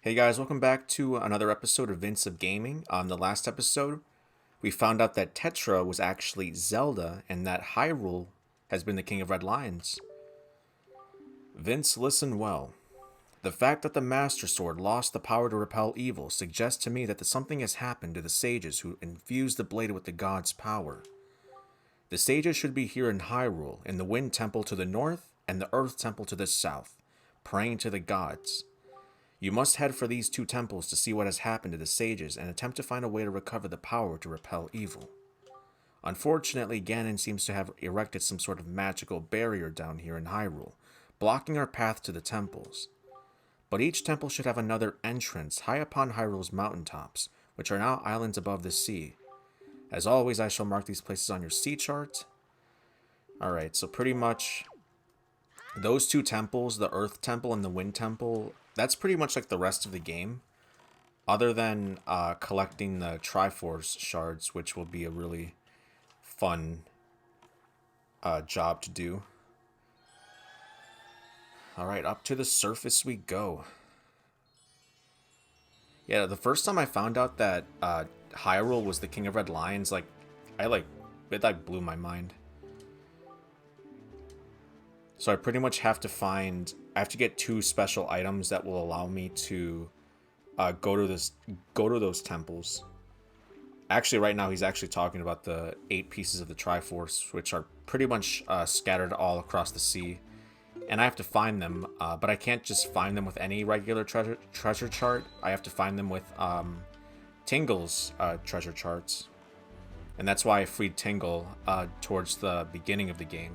Hey guys, welcome back to another episode of Vince of Gaming. On the last episode, we found out that Tetra was actually Zelda and that Hyrule has been the king of Red Lions. Vince, listen well. The fact that the Master Sword lost the power to repel evil suggests to me that something has happened to the sages who infused the blade with the god's power. The sages should be here in Hyrule, in the Wind Temple to the north and the Earth Temple to the south, praying to the gods. You must head for these two temples to see what has happened to the sages and attempt to find a way to recover the power to repel evil. Unfortunately, Ganon seems to have erected some sort of magical barrier down here in Hyrule, blocking our path to the temples. But each temple should have another entrance high upon Hyrule's mountaintops, which are now islands above the sea. As always, I shall mark these places on your sea chart. Alright, so pretty much those two temples, the Earth Temple and the Wind Temple, that's pretty much like the rest of the game. Other than collecting the Triforce shards, which will be a really fun job to do. Alright, up to the surface we go. Yeah, the first time I found out that Hyrule was the king of Red Lions, it blew my mind. So I pretty much have to get two special items that will allow me to go to those temples. Actually, right now he's actually talking about the 8 pieces of the Triforce, which are pretty much scattered all across the sea. And I have to find them, but I can't just find them with any regular treasure chart. I have to find them with Tingle's treasure charts. And that's why I freed Tingle towards the beginning of the game.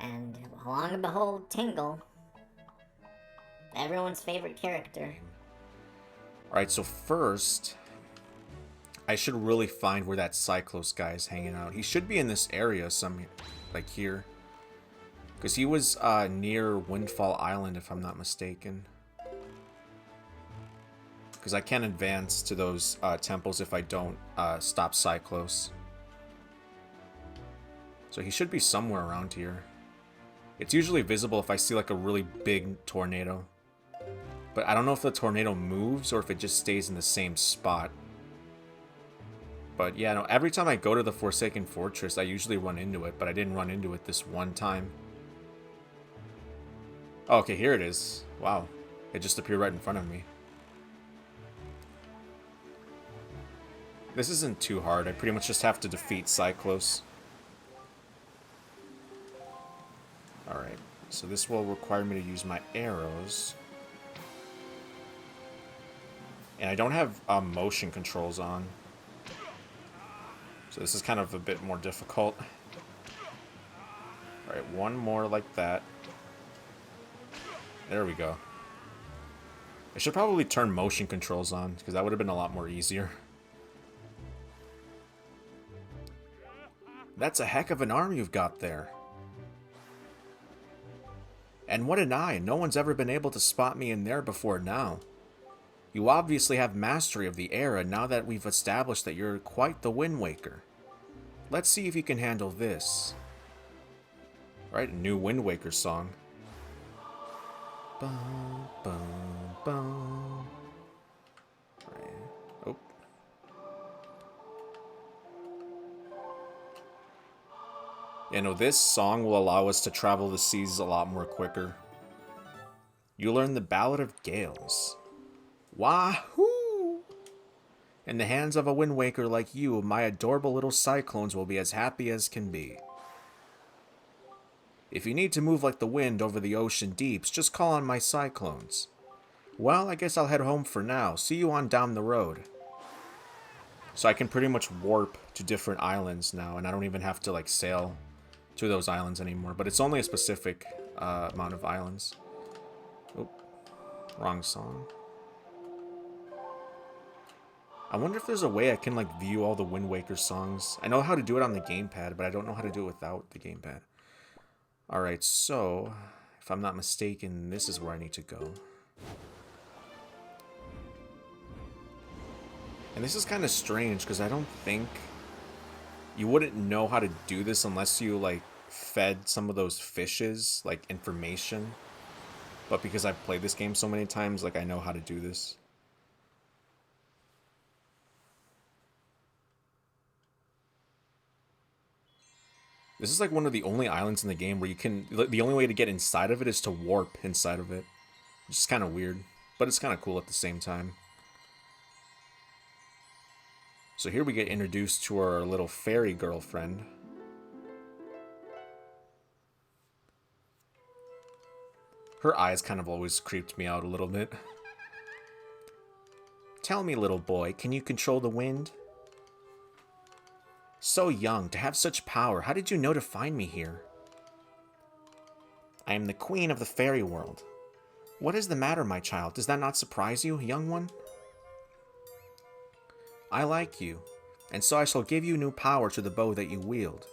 And lo and behold, Tingle. Everyone's favorite character. Alright, so first, I should really find where that Cyclos guy is hanging out. He should be in this area, like here. Because he was near Windfall Island, if I'm not mistaken. Because I can't advance to those temples if I don't stop Cyclos. So he should be somewhere around here. It's usually visible if I see like a really big tornado. But I don't know if the tornado moves or if it just stays in the same spot. But yeah, no, every time I go to the Forsaken Fortress, I usually run into it, but I didn't run into it this one time. Oh, okay, here it is. Wow. It just appeared right in front of me. This isn't too hard. I pretty much just have to defeat Cyclos. Alright, so this will require me to use my arrows. And I don't have motion controls on. So this is kind of a bit more difficult. Alright, one more like that. There we go. I should probably turn motion controls on, because that would have been a lot more easier. That's a heck of an arm you've got there. And what an eye, no one's ever been able to spot me in there before now. You obviously have mastery of the air, and now that we've established that you're quite the Wind Waker. Let's see if you can handle this. Right, a new Wind Waker song. Bum, bum, bum. Right. Oh. Yeah, no, this song will allow us to travel the seas a lot more quicker. You learn the Ballad of Gales. Wahoo! In the hands of a Wind Waker like you, my adorable little cyclones will be as happy as can be. If you need to move like the wind over the ocean deeps, just call on my cyclones. Well, I guess I'll head home for now. See you on down the road. So I can pretty much warp to different islands now, and I don't even have to like sail to those islands anymore. But it's only a specific amount of islands. Oh, wrong song. I wonder if there's a way I can like view all the Wind Waker songs. I know how to do it on the gamepad, but I don't know how to do it without the gamepad. Alright, so, if I'm not mistaken, this is where I need to go. And this is kind of strange, because I don't think you wouldn't know how to do this unless you, like, fed some of those fishes, like, information. But because I've played this game so many times, like, I know how to do this. This is like one of the only islands in the game where you can... The only way to get inside of it is to warp inside of it. Which is kind of weird, but it's kind of cool at the same time. So here we get introduced to our little fairy girlfriend. Her eyes kind of always creeped me out a little bit. Tell me, little boy, can you control the wind? So young, to have such power, how did you know to find me here? I am the queen of the fairy world. What is the matter, my child? Does that not surprise you, young one? I like you, and so I shall give you new power to the bow that you wield.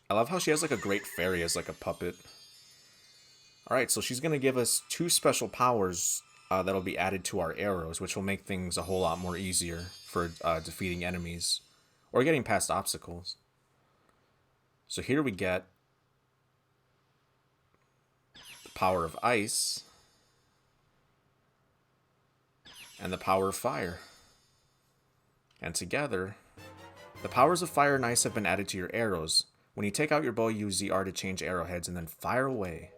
I love how she has like a great fairy as like a puppet. Alright, so she's going to give us 2 special powers that'll be added to our arrows, which will make things a whole lot more easier for defeating enemies or getting past obstacles. So here we get the power of ice and the power of fire. And together, the powers of fire and ice have been added to your arrows. When you take out your bow, use the R to change arrowheads and then fire away.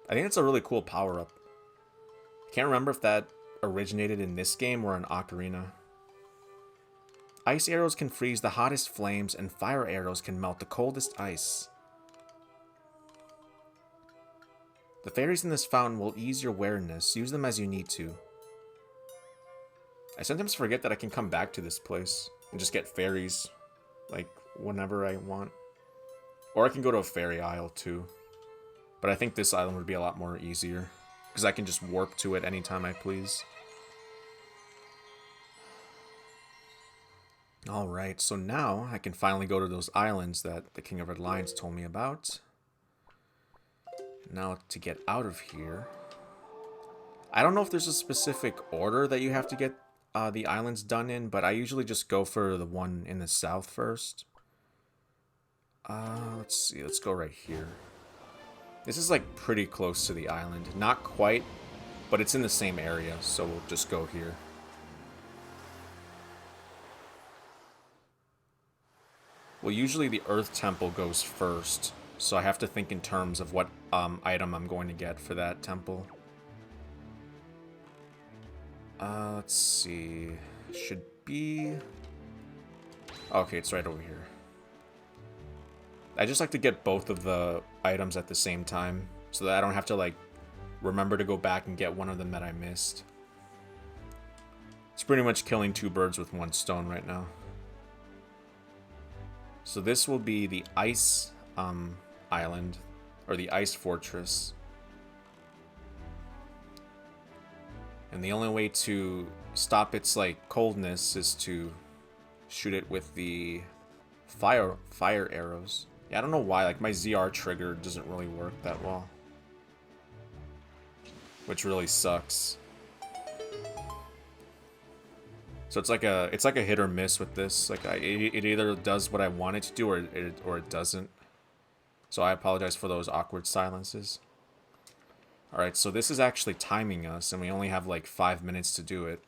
I think that's a really cool power-up. Can't remember if that originated in this game or in Ocarina. Ice arrows can freeze the hottest flames, and fire arrows can melt the coldest ice. The fairies in this fountain will ease your weariness. Use them as you need to. I sometimes forget that I can come back to this place and just get fairies, like, whenever I want. Or I can go to a fairy isle, too. But I think this island would be a lot more easier, because I can just warp to it anytime I please. Alright, so now I can finally go to those islands that the King of Red Lions told me about. Now to get out of here... I don't know if there's a specific order that you have to get the islands done in, but I usually just go for the one in the south first. Let's see, let's go right here. This is like pretty close to the island. Not quite, but it's in the same area, so we'll just go here. Well, usually the Earth Temple goes first, so I have to think in terms of what item I'm going to get for that temple. Let's see. Should be... Okay, it's right over here. I just like to get both of the items at the same time, so that I don't have to, like, remember to go back and get one of them that I missed. It's pretty much killing 2 birds with 1 stone right now. So this will be the ice island, or the ice fortress. And the only way to stop its, like, coldness is to shoot it with the fire arrows. Yeah, I don't know why, like, my ZR trigger doesn't really work that well. Which really sucks. So it's like a hit or miss with this. Like, it either does what I want it to do, or it doesn't. So I apologize for those awkward silences. Alright, so this is actually timing us, and we only have like 5 minutes to do it.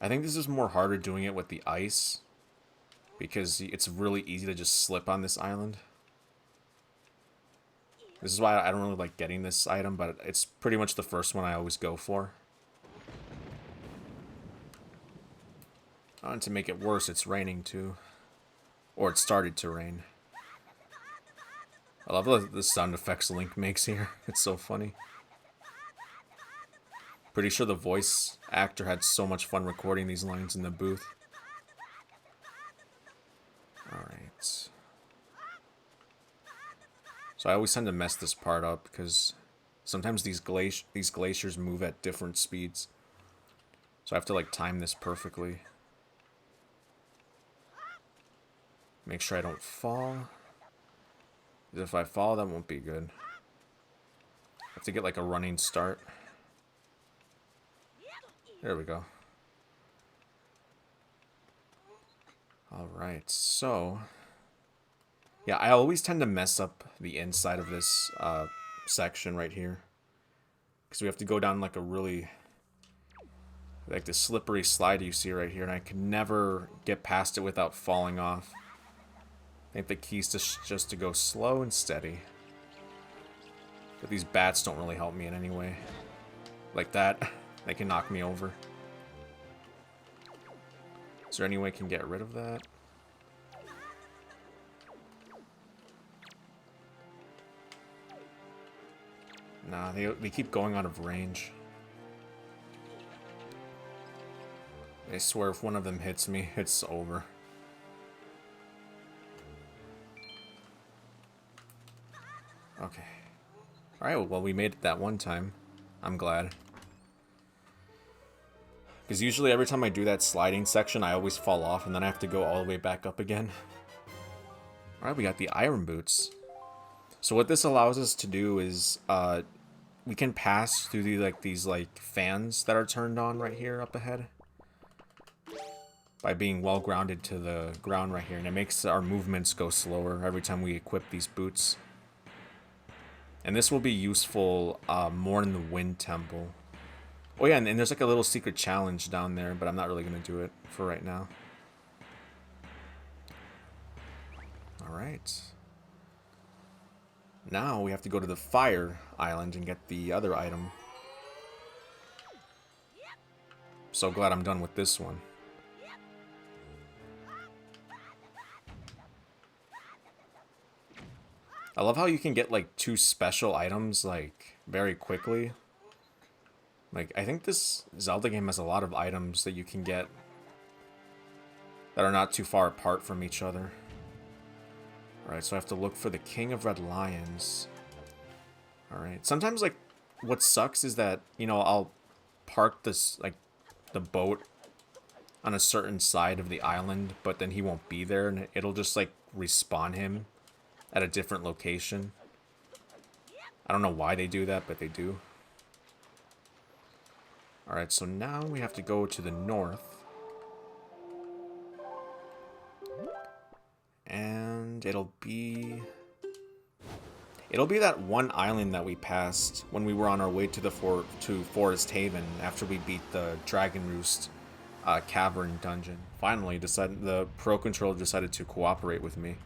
I think this is more harder doing it with the ice, because it's really easy to just slip on this island. This is why I don't really like getting this item, but it's pretty much the first one I always go for. And to make it worse, it's raining too. Or it started to rain. I love the sound effects Link makes here. It's so funny. Pretty sure the voice actor had so much fun recording these lines in the booth. Alright. So I always tend to mess this part up because sometimes these glaciers move at different speeds. So I have to like time this perfectly. Make sure I don't fall. Because if I fall, that won't be good. I have to get like a running start. There we go. Alright, so Yeah, I always tend to mess up the inside of this section right here. Because we have to go down like a really... like the slippery slide you see right here, and I can never get past it without falling off. I think the key is just to go slow and steady. But these bats don't really help me in any way. Like that, they can knock me over. Is there any way I can get rid of that? Nah, they keep going out of range. I swear if one of them hits me, it's over. Okay. Alright, well we made it that one time. I'm glad. Because usually every time I do that sliding section, I always fall off and then I have to go all the way back up again. Alright, we got the iron boots. So what this allows us to do is we can pass through these fans that are turned on right here up ahead. By being well grounded to the ground right here. And it makes our movements go slower every time we equip these boots. And this will be useful more in the Wind Temple. Oh yeah, and there's like a little secret challenge down there, but I'm not really going to do it for right now. Alright. Now we have to go to the Fire Island and get the other item. So glad I'm done with this one. I love how you can get like 2 special items like very quickly. Like I think this Zelda game has a lot of items that you can get that are not too far apart from each other. Alright, so I have to look for the King of Red Lions. Alright, sometimes like what sucks is that, you know, I'll park this like the boat on a certain side of the island, but then he won't be there and it'll just like respawn him at a different location. I don't know why they do that, but they do. Alright, so now we have to go to the north. And it'll be that one island that we passed when we were on our way to the Forest Haven after we beat the Dragon Roost cavern dungeon. Finally, the Pro Controller decided to cooperate with me.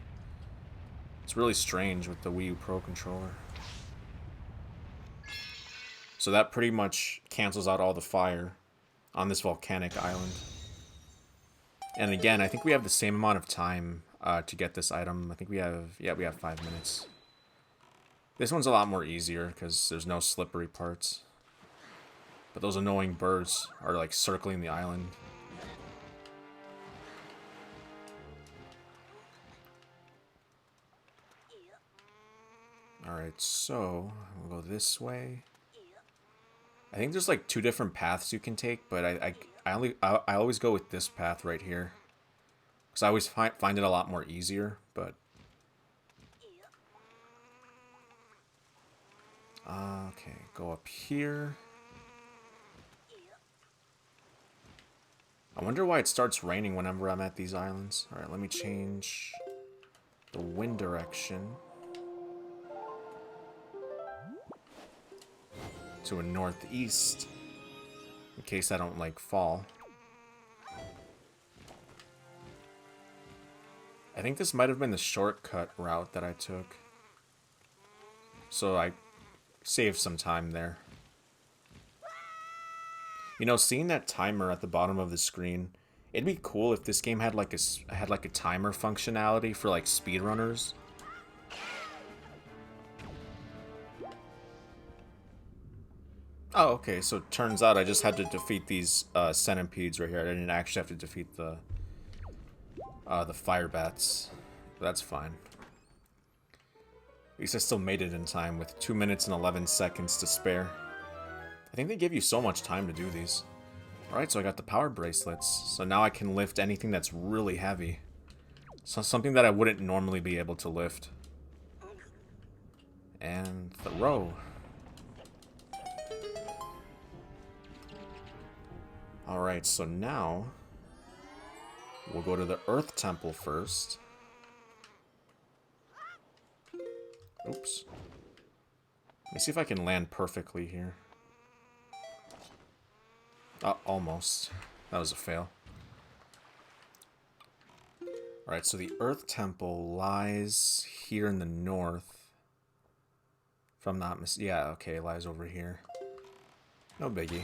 It's really strange with the Wii U Pro Controller. So that pretty much cancels out all the fire on this volcanic island. And again, I think we have the same amount of time to get this item. I think we have 5 minutes. This one's a lot more easier because there's no slippery parts. But those annoying birds are like circling the island. Alright, so we'll go this way. I think there's like 2 different paths you can take, but I always go with this path right here. Because I always find it a lot more easier, but... okay, go up here. I wonder why it starts raining whenever I'm at these islands. Alright, let me change the wind direction to a northeast, in case I don't, like, fall. I think this might have been the shortcut route that I took. So I saved some time there. You know, seeing that timer at the bottom of the screen, it'd be cool if this game had like a timer functionality for like speedrunners. Oh, okay, so it turns out I just had to defeat these centipedes right here. I didn't actually have to defeat the fire bats. That's fine. At least I still made it in time with 2 minutes and 11 seconds to spare. I think they give you so much time to do these. Alright, so I got the power bracelets. So now I can lift anything that's really heavy. So something that I wouldn't normally be able to lift. And throw. Alright, so now we'll go to the Earth Temple first. Oops. Let me see if I can land perfectly here. Almost. That was a fail. Alright, so the Earth Temple lies here in the north. If I'm not yeah, okay, it lies over here. No biggie.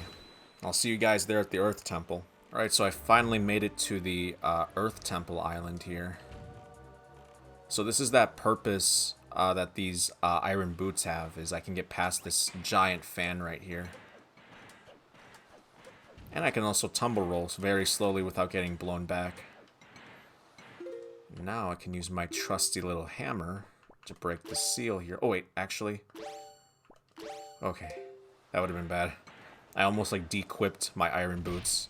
I'll see you guys there at the Earth Temple. Alright, so I finally made it to the Earth Temple Island here. So this is that purpose that these iron boots have, is I can get past this giant fan right here. And I can also tumble roll very slowly without getting blown back. Now I can use my trusty little hammer to break the seal here. Oh wait, actually. Okay, that would have been bad. I almost like de-equipped my iron boots.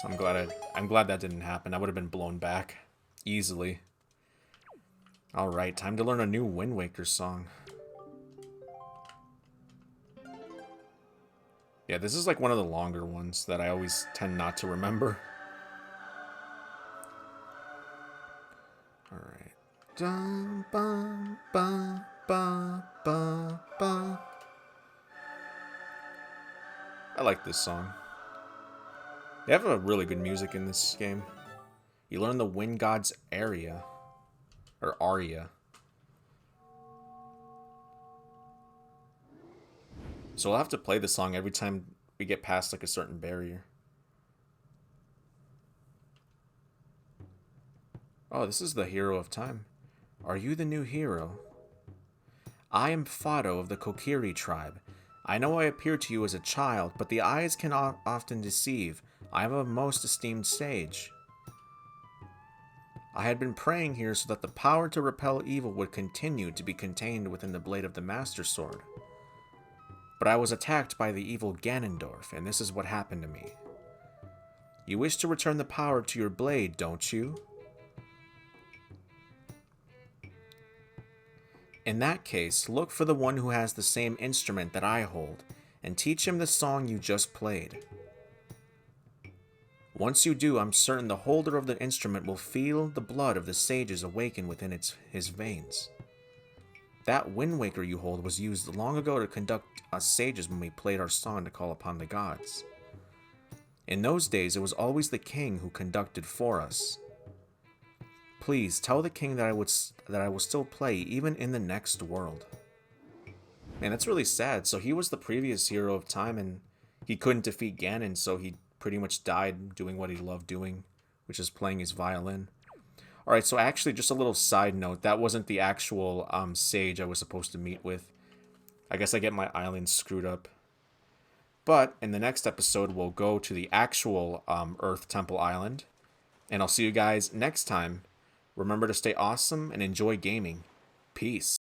So I'm glad that didn't happen. I would have been blown back easily. Alright, time to learn a new Wind Waker song. Yeah, this is like one of the longer ones that I always tend not to remember. Alright. Dun, ba, ba, ba, ba, ba. I like this song. They have a really good music in this game. You learn the Wind God's area. Or aria. So we'll have to play this song every time we get past like a certain barrier. Oh, this is the hero of time. Are you the new hero? I am Fado of the Kokiri tribe. I know I appear to you as a child, but the eyes can often deceive. I am a most esteemed sage. I had been praying here so that the power to repel evil would continue to be contained within the blade of the Master Sword. But I was attacked by the evil Ganondorf, and this is what happened to me. You wish to return the power to your blade, don't you? In that case, look for the one who has the same instrument that I hold, and teach him the song you just played. Once you do, I'm certain the holder of the instrument will feel the blood of the sages awaken within his veins. That Wind Waker you hold was used long ago to conduct us sages when we played our song to call upon the gods. In those days, it was always the king who conducted for us. Please tell the king that I will still play even in the next world. Man, that's really sad. So he was the previous hero of time, and he couldn't defeat Ganon, so he pretty much died doing what he loved doing, which is playing his violin. Alright, so actually, just a little side note, that wasn't the actual sage I was supposed to meet with. I guess I get my island screwed up. But in the next episode, we'll go to the actual Earth Temple Island, and I'll see you guys next time. Remember to stay awesome and enjoy gaming. Peace.